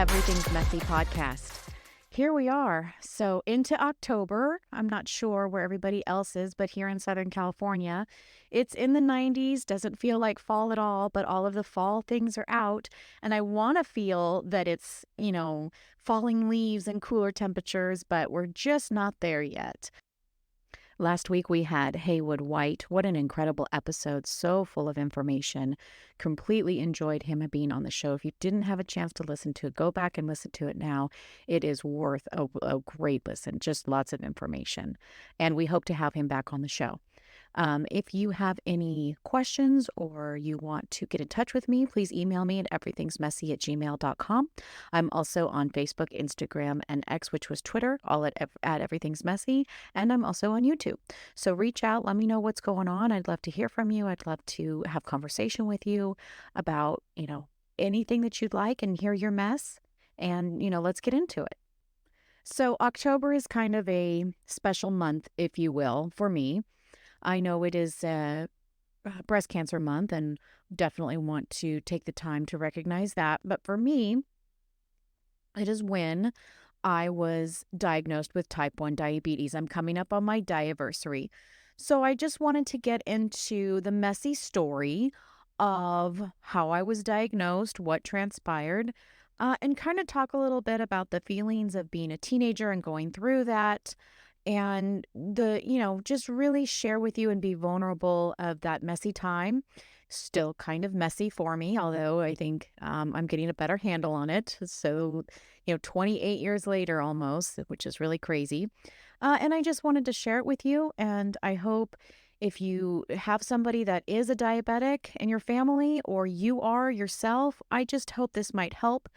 Everything's Messy podcast. Here we are. So into October. I'm not sure where everybody else is, but here in Southern California, it's in the 90s, doesn't feel like fall at all, but all of the fall things are out. And I want to feel that it's, falling leaves and cooler temperatures, but we're just not there yet. Last week we had Haywood White. What an incredible episode. So full of information. Completely enjoyed him being on the show. If you didn't have a chance to listen to it, go back and listen to it now. It is worth a great listen. Just lots of information. And we hope to have him back on the show. If you have any questions or you want to get in touch with me, please email me at everythingsmessy@gmail.com. I'm also on Facebook, Instagram, and X, which was Twitter, all at everythingsmessy. And I'm also on YouTube. So reach out. Let me know what's going on. I'd love to hear from you. I'd love to have conversation with you about, anything that you'd like and hear your mess. And, let's get into it. So October is kind of a special month, if you will, for me. I know it is breast cancer month and definitely want to take the time to recognize that. But for me, it is when I was diagnosed with type 1 diabetes. I'm coming up on my Diaversary. So I just wanted to get into the messy story of how I was diagnosed, what transpired, and kind of talk a little bit about the feelings of being a teenager and going through that. And just really share with you and be vulnerable of that messy time. Still kind of messy for me, although I think I'm getting a better handle on it. So, 28 years later almost, which is really crazy. And I just wanted to share it with you. And I hope if you have somebody that is a diabetic in your family or you are yourself, I just hope this might help.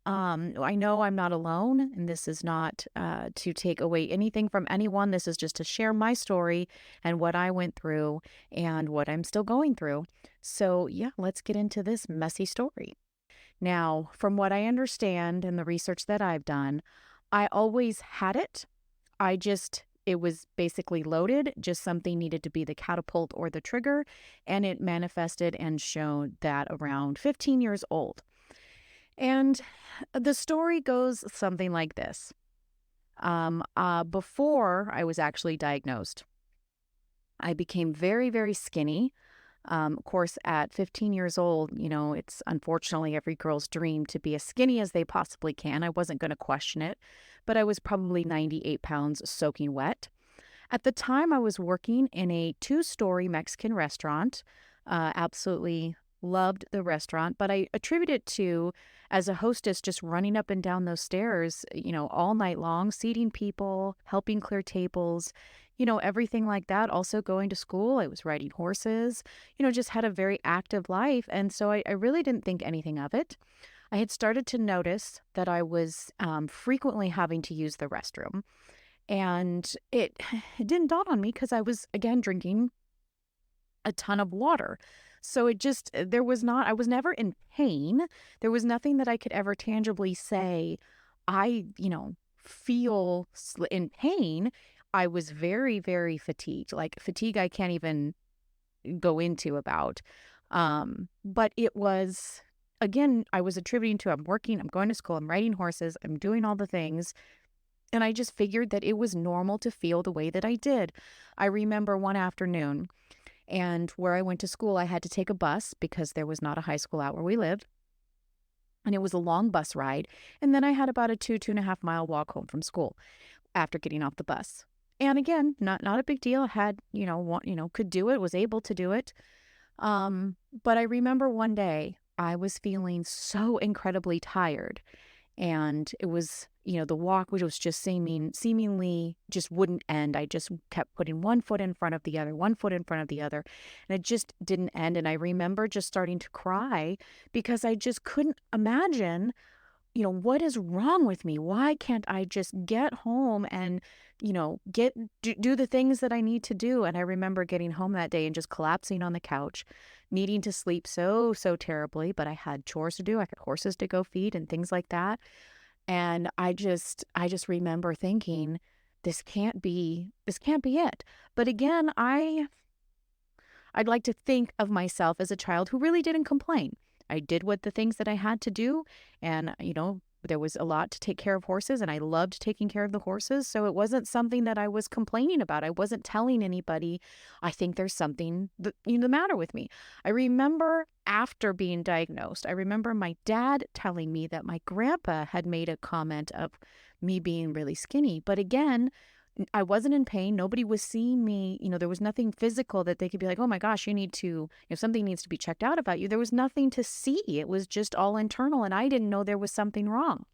I know I'm not alone, and this is not to take away anything from anyone. This is just to share my story and what I went through and what I'm still going through. So, yeah, let's get into this messy story. Now, from what I understand and the research that I've done, I always had it. It was basically loaded, just something needed to be the catapult or the trigger, and it manifested and showed that around 15 years old. And the story goes something like this. Before I was actually diagnosed, I became very, very skinny. Of course, at 15 years old, it's unfortunately every girl's dream to be as skinny as they possibly can. I wasn't going to question it, but I was probably 98 pounds soaking wet. At the time, I was working in a 2-story Mexican restaurant. Absolutely loved the restaurant, but I attribute it to, as a hostess, just running up and down those stairs, all night long, seating people, helping clear tables, everything like that. Also going to school, I was riding horses, just had a very active life. And so I really didn't think anything of it. I had started to notice that I was frequently having to use the restroom. And it didn't dawn on me because I was, again, drinking a ton of water. So I was never in pain. There was nothing that I could ever tangibly say, I, feel in pain. I was very, very fatigued, like fatigue I can't even go into about. But it was, again, I was attributing to, I'm working, I'm going to school, I'm riding horses, I'm doing all the things. And I just figured that it was normal to feel the way that I did. I remember one afternoon, and where I went to school, I had to take a bus because there was not a high school out where we lived. And it was a long bus ride. And then I had about a 2.5 mile walk home from school after getting off the bus. And again, not a big deal. I had, could do it, was able to do it. But I remember one day I was feeling so incredibly tired. And it was, the walk, which was just seemingly just wouldn't end. I just kept putting one foot in front of the other, one foot in front of the other. And it just didn't end. And I remember just starting to cry because I just couldn't imagine, what is wrong with me? Why can't I just get home and, do the things that I need to do? And I remember getting home that day and just collapsing on the couch, needing to sleep so terribly, but I had chores to do. I had horses to go feed and things like that. And I just remember thinking, this can't be it. But again, I'd like to think of myself as a child who really didn't complain. I did the things that I had to do, and there was a lot to take care of horses, and I loved taking care of the horses. So it wasn't something that I was complaining about. I wasn't telling anybody, I think there's something the matter with me. I remember after being diagnosed, I remember my dad telling me that my grandpa had made a comment of me being really skinny. But again, I wasn't in pain. Nobody was seeing me. There was nothing physical that they could be like, oh my gosh, you need to, something needs to be checked out about you. There was nothing to see. It was just all internal. And I didn't know there was something wrong.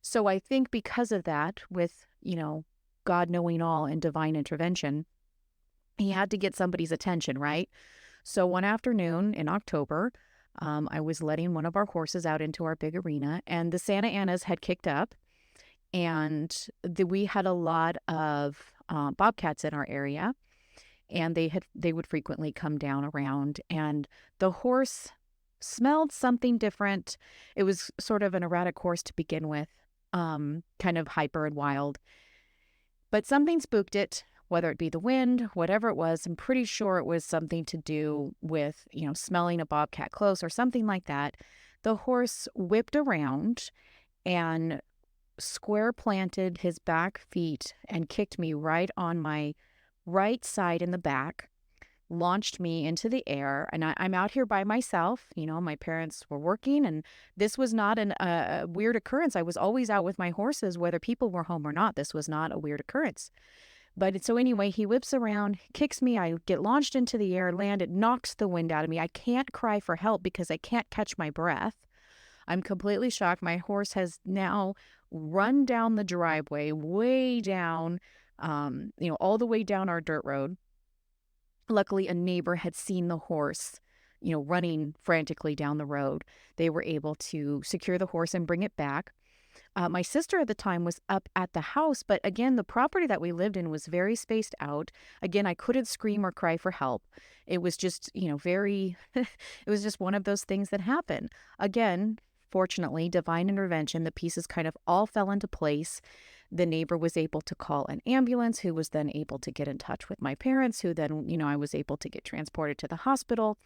So I think because of that, with, God knowing all and divine intervention, he had to get somebody's attention, right? So one afternoon in October, I was letting one of our horses out into our big arena, and the Santa Anas had kicked up. And we had a lot of bobcats in our area, and they would frequently come down around. And the horse smelled something different. It was sort of an erratic horse to begin with, kind of hyper and wild. But something spooked it, whether it be the wind, whatever it was. I'm pretty sure it was something to do with, smelling a bobcat close or something like that. The horse whipped around and square planted his back feet and kicked me right on my right side in the back, launched me into the air. And I'm out here by myself. My parents were working, and this was not a weird occurrence. I was always out with my horses, whether people were home or not. This was not a weird occurrence. But so anyway, he whips around, kicks me. I get launched into the air, land. It knocks the wind out of me. I can't cry for help because I can't catch my breath. I'm completely shocked. My horse has now run down the driveway, way down, all the way down our dirt road. Luckily, a neighbor had seen the horse, running frantically down the road. They were able to secure the horse and bring it back. My sister at the time was up at the house, but again, the property that we lived in was very spaced out. Again, I couldn't scream or cry for help. It was just, it was just one of those things that happen. Again, fortunately, divine intervention, the pieces kind of all fell into place. The neighbor was able to call an ambulance, who was then able to get in touch with my parents, who then, I was able to get transported to the hospital.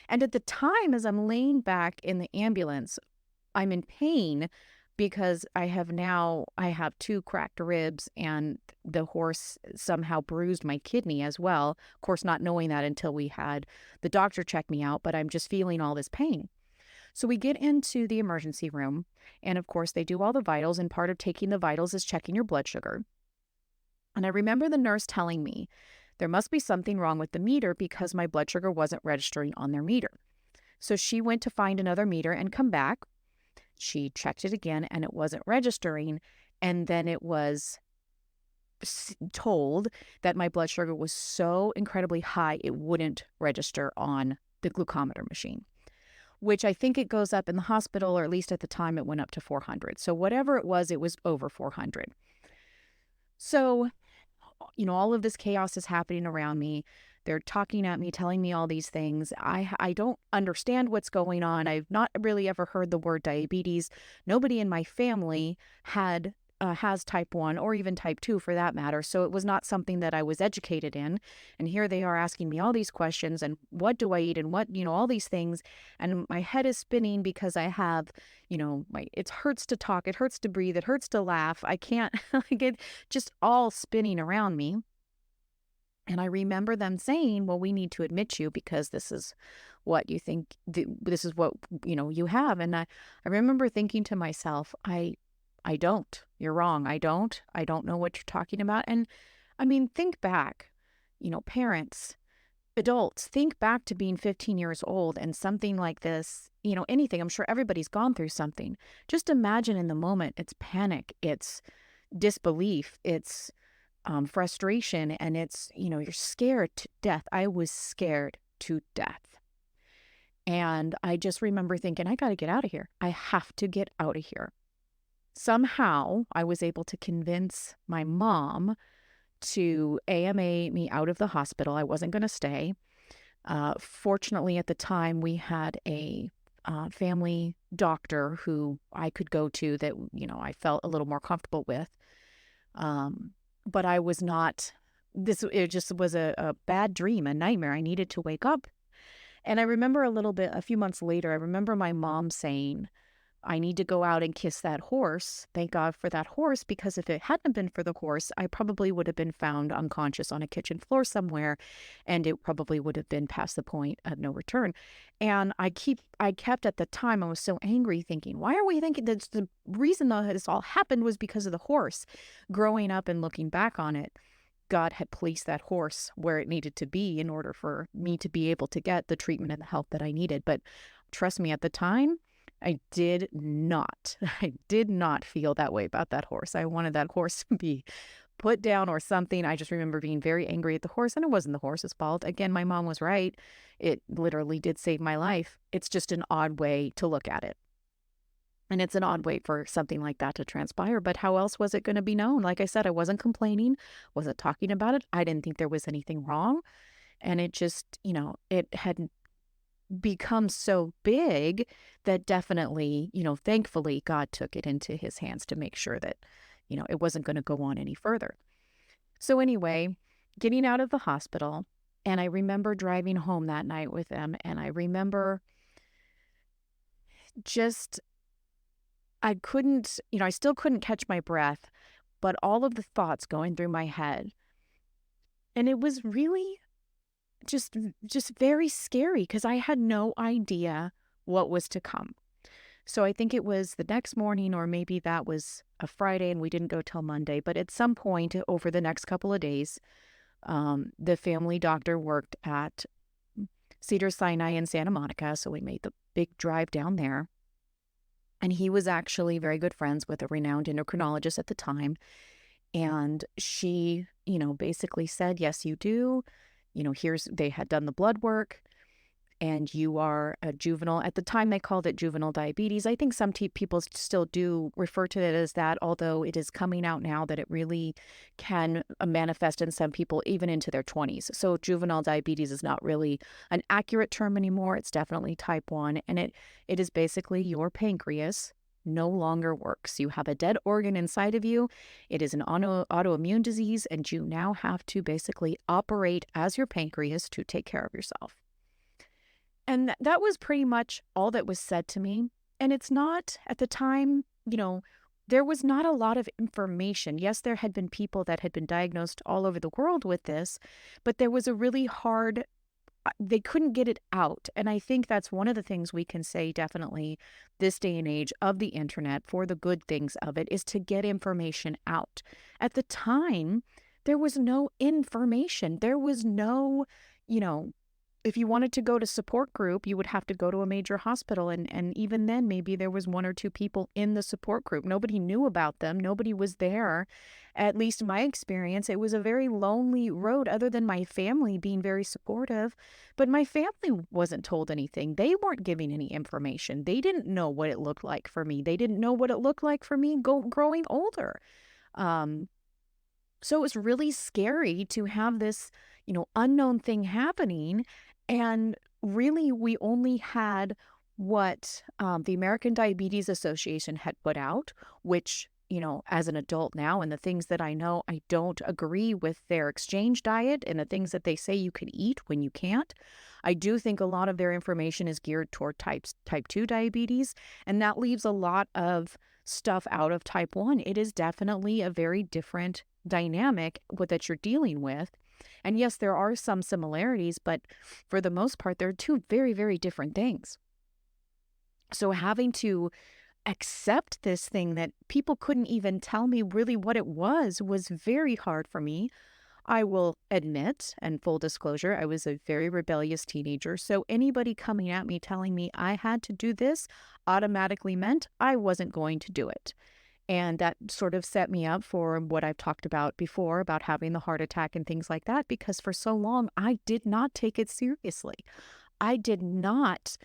And at the time, as I'm laying back in the ambulance, I'm in pain because I have 2 cracked ribs, and the horse somehow bruised my kidney as well. Of course, not knowing that until we had the doctor check me out, but I'm just feeling all this pain. So we get into the emergency room, and of course they do all the vitals, and part of taking the vitals is checking your blood sugar. And I remember the nurse telling me there must be something wrong with the meter because my blood sugar wasn't registering on their meter. So she went to find another meter and come back. She checked it again, and it wasn't registering. And then it was told that my blood sugar was so incredibly high, it wouldn't register on the glucometer machine, which I think it goes up in the hospital, or at least at the time it went up to 400. So whatever it was over 400. So, all of this chaos is happening around me. They're talking at me, telling me all these things. I don't understand what's going on. I've not really ever heard the word diabetes. Nobody in my family has type 1 or even type 2 for that matter. So it was not something that I was educated in. And here they are asking me all these questions, and what do I eat, and what, all these things. And my head is spinning because I have, it hurts to talk. It hurts to breathe. It hurts to laugh. I can't, get just all spinning around me. And I remember them saying, well, we need to admit you because this is what you think, this is what, you have. And I remember thinking to myself, I don't. You're wrong. I don't know what you're talking about. And I mean, think back, parents, adults, think back to being 15 years old and something like this, anything. I'm sure everybody's gone through something. Just imagine in the moment, it's panic, it's disbelief, it's frustration, and it's, you're scared to death. I was scared to death. And I just remember thinking, I got to get out of here. I have to get out of here. Somehow I was able to convince my mom to AMA me out of the hospital. I wasn't going to stay. Fortunately, at the time, we had a family doctor who I could go to that, I felt a little more comfortable with. But I was not, it just was a bad dream, a nightmare. I needed to wake up. And I remember a few months later, I remember my mom saying, I need to go out and kiss that horse. Thank God for that horse, because if it hadn't been for the horse, I probably would have been found unconscious on a kitchen floor somewhere, and it probably would have been past the point of no return. And I kept at the time, I was so angry thinking, why are we thinking that the reason that this all happened was because of the horse? Growing up and looking back on it, God had placed that horse where it needed to be in order for me to be able to get the treatment and the help that I needed. But trust me, at the time, I did not. I did not feel that way about that horse. I wanted that horse to be put down or something. I just remember being very angry at the horse, and it wasn't the horse's fault. Again, my mom was right. It literally did save my life. It's just an odd way to look at it. And it's an odd way for something like that to transpire. But how else was it going to be known? Like I said, I wasn't complaining, wasn't talking about it. I didn't think there was anything wrong. And it just, it had become so big that definitely, thankfully, God took it into his hands to make sure that, it wasn't going to go on any further. So anyway, getting out of the hospital, and I remember driving home that night with them, and I remember just, I still couldn't catch my breath, but all of the thoughts going through my head. And it was really just very scary because I had no idea what was to come. So I think it was the next morning, or maybe that was a Friday and we didn't go till Monday. But at some point over the next couple of days, the family doctor worked at Cedars-Sinai in Santa Monica. So we made the big drive down there. And he was actually very good friends with a renowned endocrinologist at the time. And she, basically said, yes, you do. They had done the blood work, and you are a juvenile. At the time, they called it juvenile diabetes. I think some people still do refer to it as that, although it is coming out now that it really can manifest in some people even into their 20s. So juvenile diabetes is not really an accurate term anymore. It's definitely type 1, and it is basically your pancreas no longer works. You have a dead organ inside of you. It is an autoimmune disease, and you now have to basically operate as your pancreas to take care of yourself. And that was pretty much all that was said to me. And it's not, at the time, there was not a lot of information. Yes, there had been people that had been diagnosed all over the world with this, but there was a really hard, they couldn't get it out. And I think that's one of the things we can say definitely this day and age of the internet, for the good things of it, is to get information out. At the time, there was no information. There was no, if you wanted to go to support group, you would have to go to a major hospital. And even then, maybe there was one or two people in the support group. Nobody knew about them. Nobody was there. At least in my experience, it was a very lonely road, other than my family being very supportive. But my family wasn't told anything. They weren't giving any information. They didn't know what it looked like for me. They didn't know what it looked like for me growing older. So it was really scary to have this, unknown thing happening. And really, we only had what the American Diabetes Association had put out, which, as an adult now, and the things that I know, I don't agree with their exchange diet and the things that they say you can eat when you can't. I do think a lot of their information is geared toward type 2 diabetes, and that leaves a lot of stuff out of type 1. It is definitely a very different dynamic that you're dealing with. And yes, there are some similarities, but for the most part, they're two very, very different things. So having to accept this thing that people couldn't even tell me really what it was very hard for me. I will admit, and full disclosure, I was a very rebellious teenager. So anybody coming at me telling me I had to do this automatically meant I wasn't going to do it. And that sort of set me up for what I've talked about before, about having the heart attack and things like that, because for so long, I did not take it seriously. I did not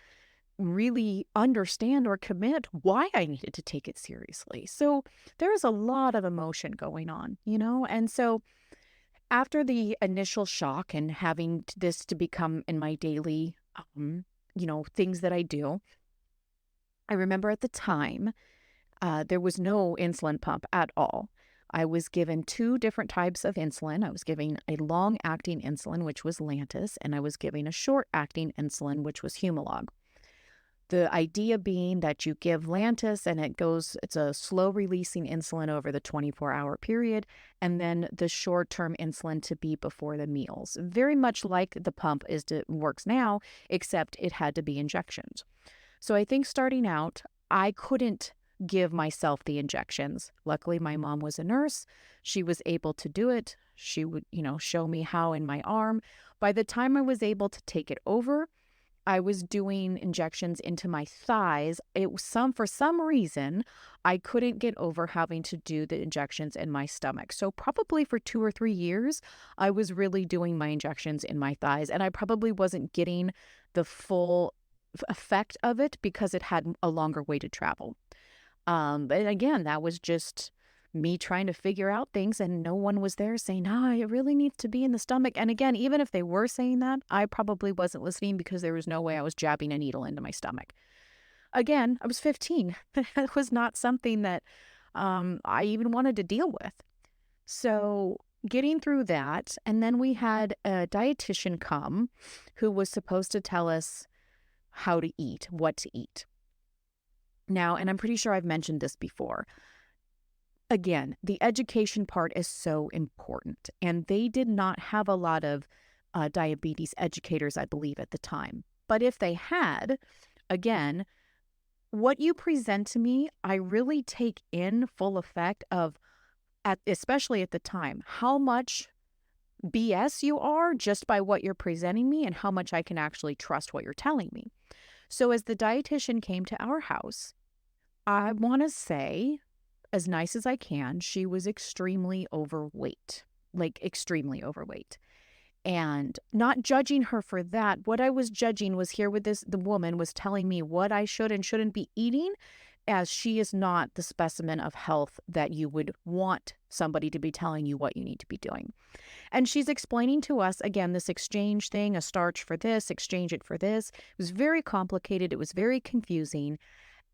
really understand or commit why I needed to take it seriously. So there is a lot of emotion going on, And so after the initial shock and having this to become in my daily, things that I do, I remember at the time, there was no insulin pump at all. I was given 2 different types of insulin. I was given a long-acting insulin, which was Lantus, and I was given a short-acting insulin, which was Humalog. The idea being that you give Lantus and it's a slow releasing insulin over the 24-hour period, and then the short term insulin to be before the meals. Very much like the pump works now, except it had to be injections. So I think starting out, I couldn't give myself the injections. Luckily, my mom was a nurse. She was able to do it. She would, show me how in my arm. By the time I was able to take it over, I was doing injections into my thighs. For some reason, I couldn't get over having to do the injections in my stomach. So probably for 2 or 3 years, I was really doing my injections in my thighs, and I probably wasn't getting the full effect of it because it had a longer way to travel. But again, that was just me trying to figure out things, and no one was there saying, no, it really needs to be in the stomach. And again, even if they were saying that, I probably wasn't listening because there was no way I was jabbing a needle into my stomach. Again, I was 15. That was not something that I even wanted to deal with. So getting through that, and then we had a dietitian come who was supposed to tell us how to eat, what to eat. Now, and I'm pretty sure I've mentioned this before. Again, the education part is so important, and they did not have a lot of diabetes educators, I believe, at the time. But if they had, again, what you present to me, I really take in full effect of, especially at the time, how much BS you are just by what you're presenting me and how much I can actually trust what you're telling me. So as the dietitian came to our house, I want to say, as nice as I can, she was extremely overweight, like extremely overweight. And not judging her for that, what I was judging was the woman was telling me what I should and shouldn't be eating, as she is not the specimen of health that you would want somebody to be telling you what you need to be doing. And she's explaining to us, again, this exchange thing, a starch for this, exchange it for this. It was very complicated. It was very confusing.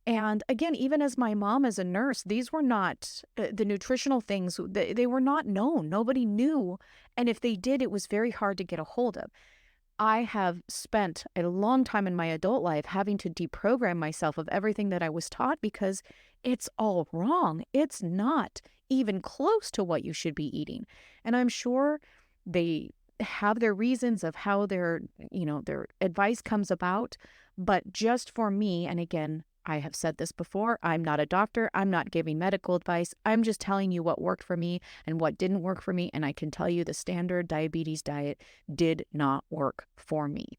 And again, even as my mom as a nurse, these were not the nutritional things, they were not known. Nobody knew. And if they did, it was very hard to get a hold of. I have spent a long time in my adult life having to deprogram myself of everything that I was taught because it's all wrong. It's not even close to what you should be eating. And I'm sure they have their reasons of how their advice comes about. But just for me, and again, I have said this before, I'm not a doctor. I'm not giving medical advice. I'm just telling you what worked for me and what didn't work for me. And I can tell you the standard diabetes diet did not work for me.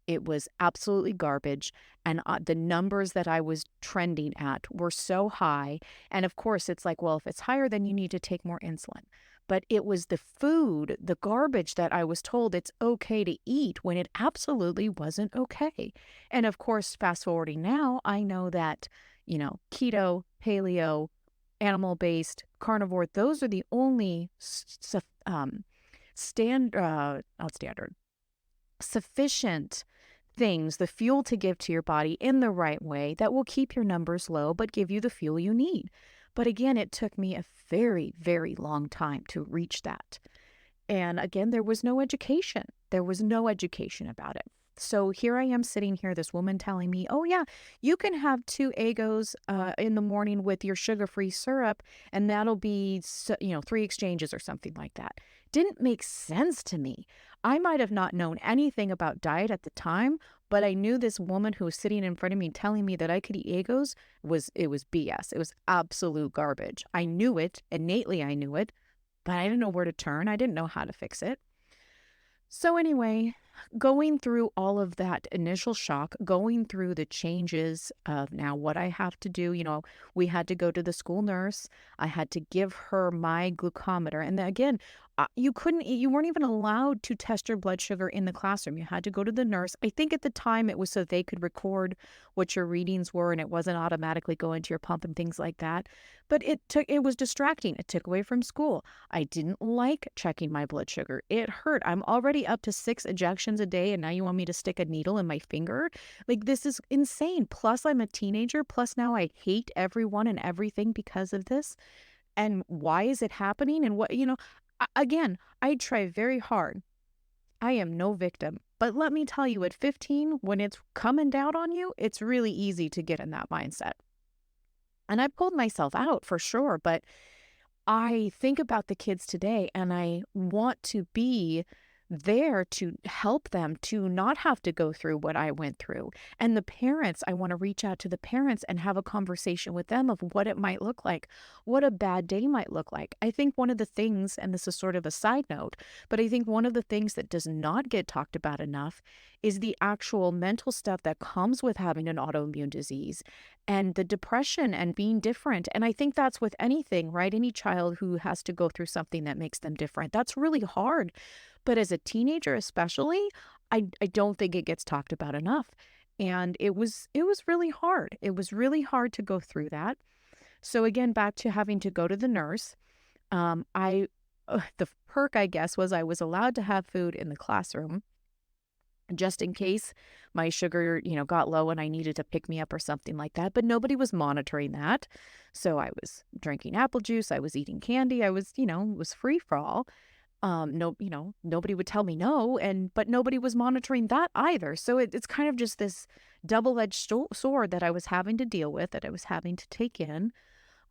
It was absolutely garbage. And the numbers that I was trending at were so high. And of course, it's like, well, if it's higher, then you need to take more insulin. But it was the food, the garbage that I was told it's okay to eat when it absolutely wasn't okay. And of course, fast forwarding now, I know that, keto, paleo, animal-based, carnivore, those are the only sufficient things, the fuel to give to your body in the right way that will keep your numbers low, but give you the fuel you need. But again, it took me a very, very long time to reach that. And again, there was no education. There was no education about it. So here I am sitting here, this woman telling me, oh yeah, you can have 2 Egos in the morning with your sugar-free syrup, and that'll be, 3 exchanges or something like that. Didn't make sense to me. I might have not known anything about diet at the time, but I knew this woman who was sitting in front of me telling me that I could eat Egos was BS. It was absolute garbage. I knew it. Innately, I knew it, but I didn't know where to turn. I didn't know how to fix it. So anyway, going through all of that initial shock, going through the changes of now what I have to do, we had to go to the school nurse. I had to give her my glucometer. And then again, you weren't even allowed to test your blood sugar in the classroom. You had to go to the nurse. I think at the time it was so they could record what your readings were and it wasn't automatically going to your pump and things like that. But it was distracting. It took away from school. I didn't like checking my blood sugar. It hurt. I'm already up to 6 injections a day and now you want me to stick a needle in my finger? Like, this is insane. Plus I'm a teenager. Plus now I hate everyone and everything because of this. And why is it happening? And what, again, I try very hard. I am no victim. But let me tell you, at 15, when it's coming down on you, it's really easy to get in that mindset. And I pulled myself out for sure, but I think about the kids today and I want to be there to help them to not have to go through what I went through. And the parents, I want to reach out to the parents and have a conversation with them of what it might look like, what a bad day might look like. I think one of the things, and this is sort of a side note, but I think one of the things that does not get talked about enough is the actual mental stuff that comes with having an autoimmune disease and the depression and being different. And I think that's with anything, right? Any child who has to go through something that makes them different. That's really hard. But as a teenager especially, I don't think it gets talked about enough. And it was really hard. It was really hard to go through that. So again, back to having to go to the nurse. I the perk, I guess, was I was allowed to have food in the classroom just in case my sugar, got low and I needed to pick me up or something like that. But nobody was monitoring that. So I was drinking apple juice. I was eating candy. I was, it was free for all. No, nobody would tell me no. But nobody was monitoring that either. So it's kind of just this double-edged sword that I was having to deal with, that I was having to take in.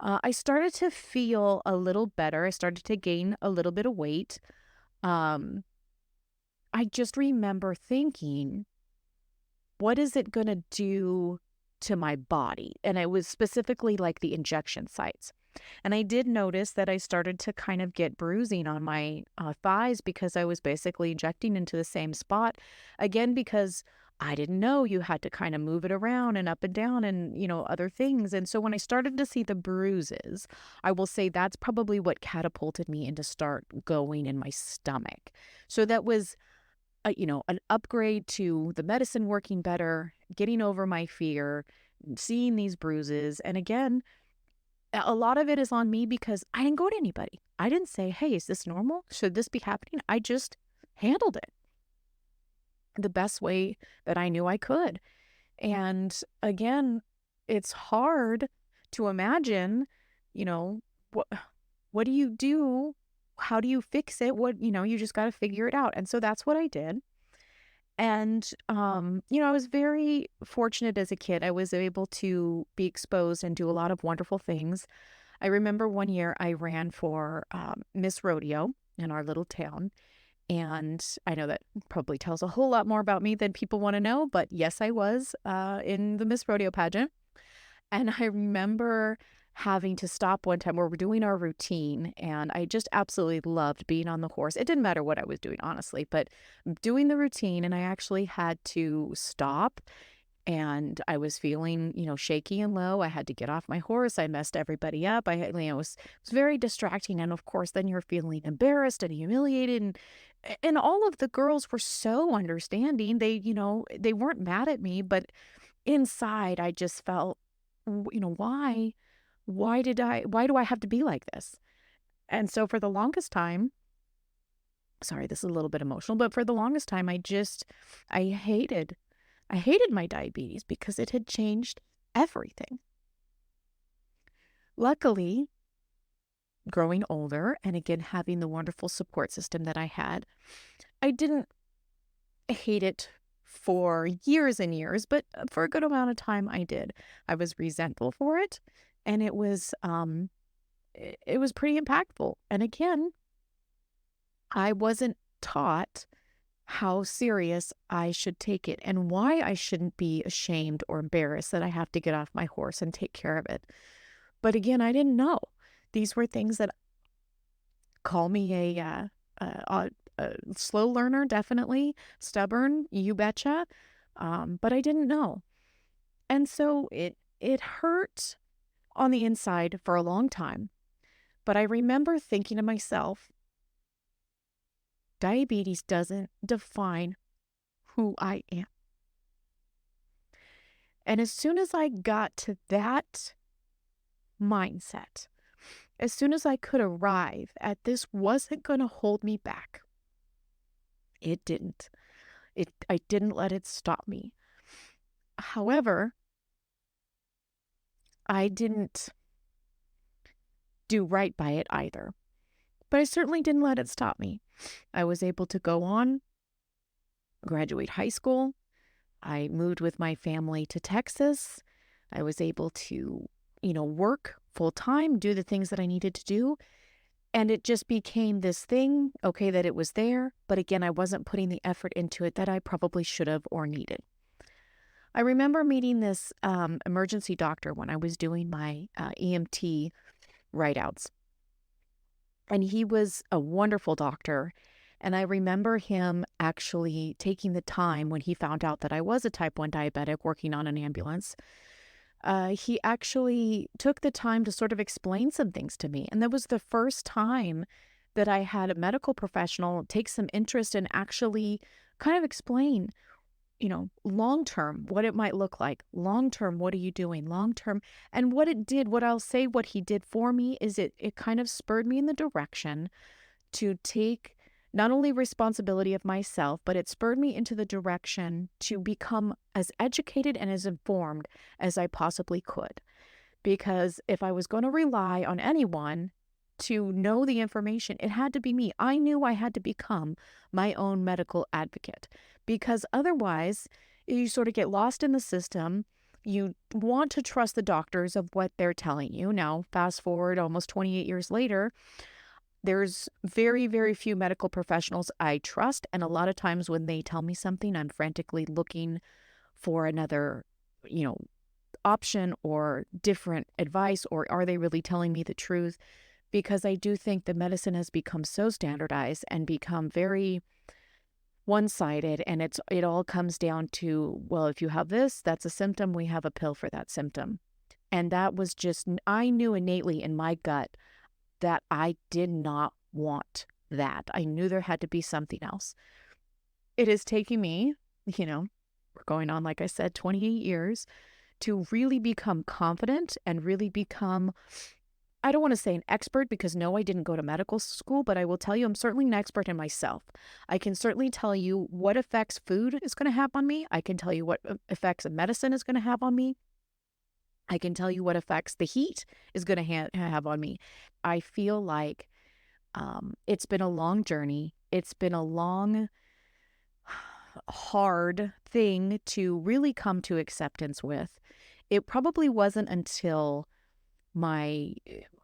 I started to feel a little better. I started to gain a little bit of weight. Um, I just remember thinking, what is it going to do to my body? And it was specifically like the injection sites. And I did notice that I started to kind of get bruising on my thighs because I was basically injecting into the same spot. Again, because I didn't know you had to kind of move it around and up and down and, other things. And so when I started to see the bruises, I will say that's probably what catapulted me into start going in my stomach. So that was an upgrade to the medicine working better, getting over my fear, seeing these bruises. And again, a lot of it is on me because I didn't go to anybody. I didn't say, hey, is this normal? Should this be happening? I just handled it the best way that I knew I could. And again, it's hard to imagine, you know, what what do you do? How do you fix it? You just got to figure it out. And so that's what I did. And, I was very fortunate as a kid. I was able to be exposed and do a lot of wonderful things. I remember one year I ran for Miss Rodeo in our little town. And I know that probably tells a whole lot more about me than people want to know. But yes, I was in the Miss Rodeo pageant. And I remember having to stop one time where we're doing our routine, and I just absolutely loved being on the horse. It didn't matter what I was doing, honestly, but doing the routine, and I actually had to stop, and I was feeling, shaky and low. I had to get off my horse. I messed everybody up. It was very distracting. And of course, then you're feeling embarrassed and humiliated. And all of the girls were so understanding. They weren't mad at me, but inside I just felt, why? Why do I have to be like this? And so for the longest time, sorry, this is a little bit emotional, but for the longest time, I hated my diabetes because it had changed everything. Luckily, growing older and again, having the wonderful support system that I had, I didn't hate it for years and years, but for a good amount of time I did. I was resentful for it, and it was pretty impactful. And again, I wasn't taught how serious I should take it and why I shouldn't be ashamed or embarrassed that I have to get off my horse and take care of it. But again, I didn't know. These were things that call me a slow learner, definitely. Stubborn, you betcha. But I didn't know. And so it hurt on the inside for a long time. But I remember thinking to myself, diabetes doesn't define who I am. And as soon as I got to that mindset, as soon as I could arrive at this wasn't going to hold me back, it didn't. I didn't let it stop me. However, I didn't do right by it either. But I certainly didn't let it stop me. I was able to go on graduate high school. I moved with my family to Texas. I was able to, work full time, do the things that I needed to do. And it just became this thing, okay, that it was there. But again, I wasn't putting the effort into it that I probably should have or needed. I remember meeting this emergency doctor when I was doing my EMT write outs. And he was a wonderful doctor. And I remember him actually taking the time when he found out that I was a type 1 diabetic working on an ambulance. He actually took the time to sort of explain some things to me. And that was the first time that I had a medical professional take some interest and actually kind of explain, long term, what it might look like. Long term, what are you doing? Long term. And what it did, what he did for me is it kind of spurred me in the direction to take not only responsibility of myself, but it spurred me into the direction to become as educated and as informed as I possibly could. Because if I was going to rely on anyone to know the information, it had to be me. I knew I had to become my own medical advocate, because otherwise you sort of get lost in the system. You want to trust the doctors of what they're telling you. Now, fast forward almost 28 years later, there's very, very few medical professionals I trust. And a lot of times when they tell me something, I'm frantically looking for another, option or different advice, or are they really telling me the truth? Because I do think the medicine has become so standardized and become very one-sided, and it all comes down to, well, if you have this, that's a symptom, we have a pill for that symptom. And that was just, I knew innately in my gut that I did not want that. I knew there had to be something else. It is taking me, we're going on, like I said, 28 years to really become confident and really become, I don't want to say an expert, because no, I didn't go to medical school, but I will tell you I'm certainly an expert in myself. I can certainly tell you what effects food is going to have on me. I can tell you what effects medicine is going to have on me. I can tell you what effects the heat is going to have on me. I feel like it's been a long journey. It's been a long, hard thing to really come to acceptance with. It probably wasn't until I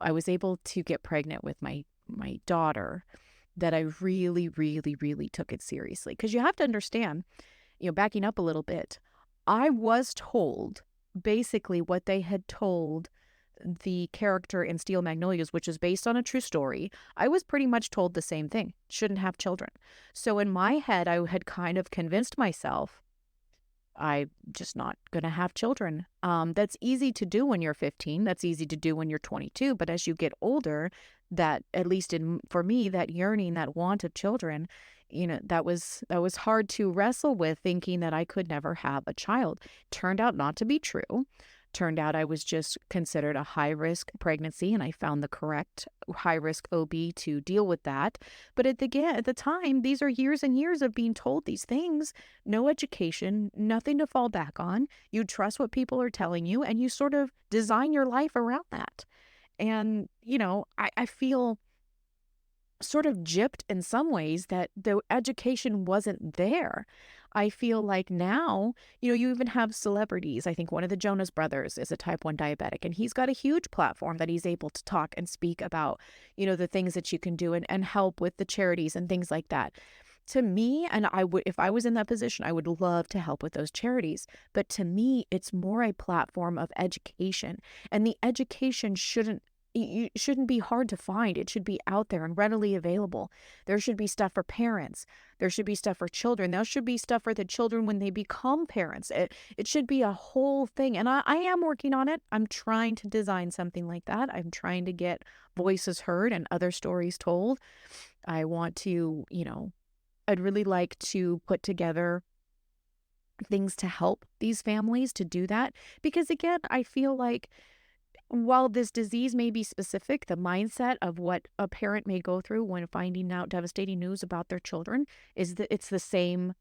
was able to get pregnant with my daughter that I really, really, really took it seriously. Because you have to understand, backing up a little bit, I was told basically what they had told the character in Steel Magnolias, which is based on a true story. I was pretty much told the same thing: shouldn't have children. So in my head, I had kind of convinced myself I'm just not going to have children. That's easy to do when you're 15. That's easy to do when you're 22. But as you get older, that, at least for me, that yearning, that want of children, that was hard to wrestle with, thinking that I could never have a child. Turned out not to be true. Turned out I was just considered a high-risk pregnancy, and I found the correct high-risk OB to deal with that. But at the time, these are years and years of being told these things, no education, nothing to fall back on. You trust what people are telling you, and you sort of design your life around that. And, I feel sort of gypped in some ways that the education wasn't there. I feel like now, you even have celebrities. I think one of the Jonas Brothers is a type 1 diabetic, and he's got a huge platform that he's able to talk and speak about, the things that you can do and help with the charities and things like that. To me, and I would, if I was in that position, I would love to help with those charities. But to me, it's more a platform of education, and the education shouldn't be hard to find. It should be out there and readily available. There should be stuff for parents. There should be stuff for children. There should be stuff for the children when they become parents. It should be a whole thing. And I am working on it. I'm trying to design something like that. I'm trying to get voices heard and other stories told. I want to, I'd really like to put together things to help these families to do that. Because again, I feel like while this disease may be specific, the mindset of what a parent may go through when finding out devastating news about their children is that it's the same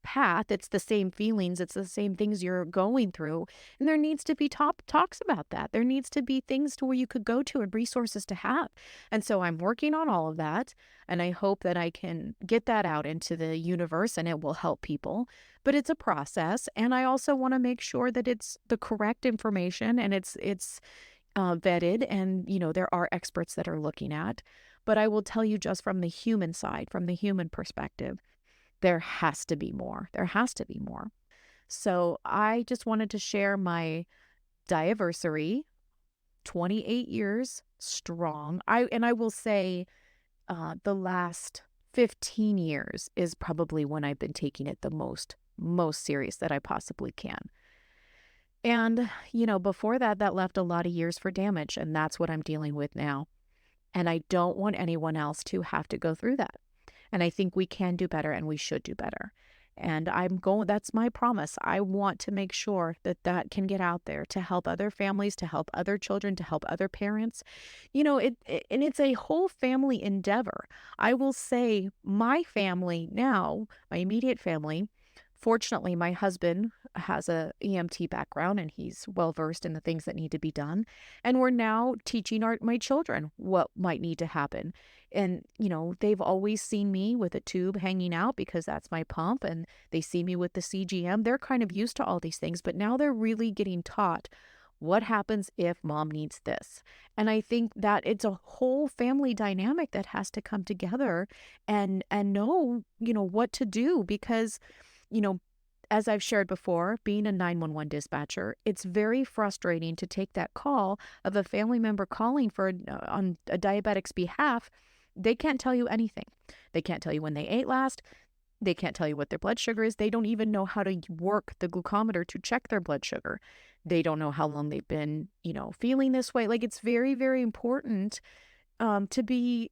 path. It's the same feelings. It's the same things you're going through. And there needs to be talks about that. There needs to be things to where you could go to and resources to have. And so I'm working on all of that. And I hope that I can get that out into the universe and it will help people. But it's a process. And I also want to make sure that it's the correct information and it's vetted, and there are experts that are looking at. But I will tell you, just from the human side, from the human perspective, there has to be more. There has to be more. So I just wanted to share my Diaversary, 28 years strong. I will say the last 15 years is probably when I've been taking it the most serious that I possibly can. And, before that, that left a lot of years for damage, and that's what I'm dealing with now. And I don't want anyone else to have to go through that. And I think we can do better and we should do better. And that's my promise. I want to make sure that that can get out there to help other families, to help other children, to help other parents. And it's a whole family endeavor. I will say my family now, my immediate family, fortunately, my husband has a EMT background and he's well versed in the things that need to be done. And we're now teaching my children what might need to happen. And, they've always seen me with a tube hanging out because that's my pump, and they see me with the CGM. They're kind of used to all these things, but now they're really getting taught what happens if mom needs this. And I think that it's a whole family dynamic that has to come together and know, what to do because, you know, as I've shared before, being a 911 dispatcher, it's very frustrating to take that call of a family member calling on a diabetic's behalf. They can't tell you anything. They can't tell you when they ate last. They can't tell you what their blood sugar is. They don't even know how to work the glucometer to check their blood sugar. They don't know how long they've been, feeling this way. Like, it's very, very important to be,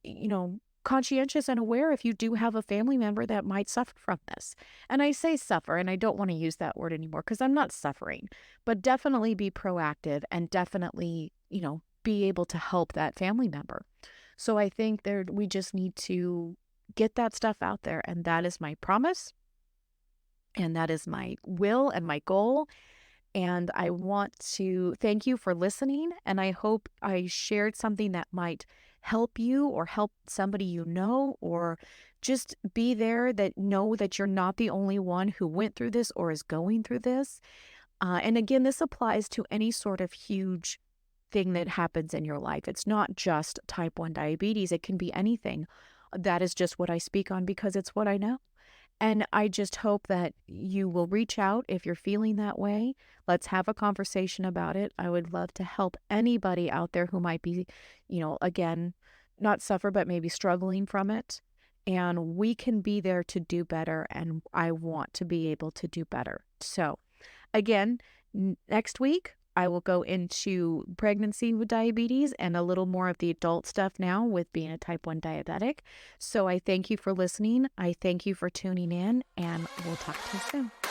conscientious and aware if you do have a family member that might suffer from this. And I say suffer, and I don't want to use that word anymore because I'm not suffering, but definitely be proactive and definitely, be able to help that family member. So I think we just need to get that stuff out there. And that is my promise. And that is my will and my goal. And I want to thank you for listening. And I hope I shared something that might help you or help somebody or just be there, that know that you're not the only one who went through this or is going through this. And again, this applies to any sort of huge thing that happens in your life. It's not just type 1 diabetes. It can be anything. That is just what I speak on because it's what I know. And I just hope that you will reach out if you're feeling that way. Let's have a conversation about it. I would love to help anybody out there who might be, again, not suffer, but maybe struggling from it. And we can be there to do better. And I want to be able to do better. So again, next week, I will go into pregnancy with diabetes and a little more of the adult stuff now with being a type 1 diabetic. So I thank you for listening. I thank you for tuning in, and we'll talk to you soon.